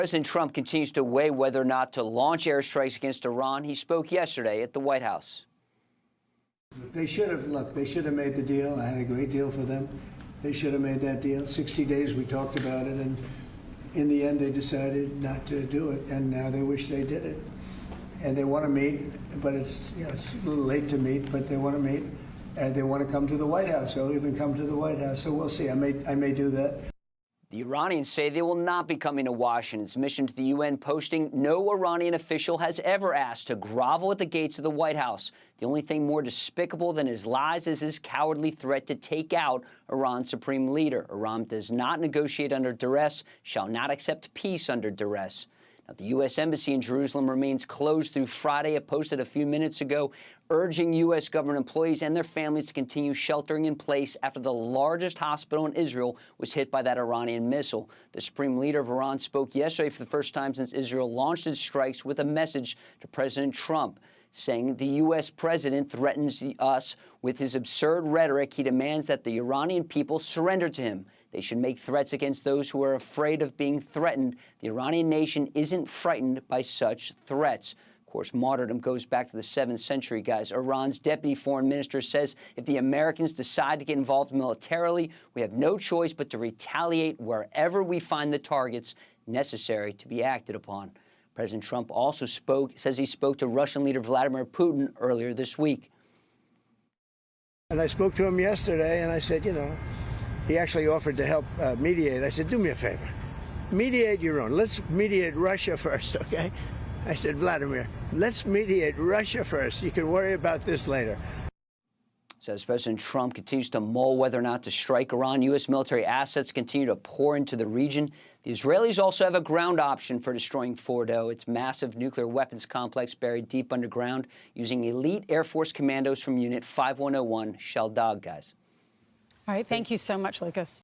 President Trump continues to weigh whether or not to launch airstrikes against Iran. He spoke yesterday at the White House. They should have, look, they should have made the deal. I had a great deal for them. They should have made that deal. 60 days we talked about it, and in the end they decided not to do it, and now they wish they did it. And they want to meet, but it's, you know, it's a little late to meet, but they want to meet, and they want to come to the White House. They'll even come to the White House, so we'll see. I may do that. The Iranians say they will not be coming to Washington's mission to the UN, posting no Iranian official has ever asked to grovel at the gates of the White House. The only thing more despicable than his lies is his cowardly threat to take out Iran's supreme leader. Iran does not negotiate under duress, shall not accept peace under duress. Now, the U.S. Embassy in Jerusalem remains closed through Friday. It posted a few minutes ago, urging U.S. government employees and their families to continue sheltering in place after the largest hospital in Israel was hit by that Iranian missile. The supreme leader of Iran spoke yesterday for the first time since Israel launched its strikes with a message to President Trump, saying the U.S. president threatens us with his absurd rhetoric. He demands that the Iranian people surrender to him. They should make threats against those who are afraid of being threatened. The Iranian nation isn't frightened by such threats. Of course, martyrdom goes back to the 7th century, guys. Iran's deputy foreign minister says if the Americans decide to get involved militarily, we have no choice but to retaliate wherever we find the targets necessary to be acted upon. President Trump also says he spoke to Russian leader Vladimir Putin earlier this week. And I spoke to him yesterday, and I said, you know, he actually offered to help mediate. I said, do me a favor. Mediate your own. Let's mediate Russia first, okay? I said, Vladimir, let's mediate Russia first. You can worry about this later. So as President Trump continues to mull whether or not to strike Iran, U.S. military assets continue to pour into the region. The Israelis also have a ground option for destroying Fordo, its massive nuclear weapons complex buried deep underground, using elite Air Force commandos from Unit 5101, Shell Dog, guys. All right, thank you so much, Lucas.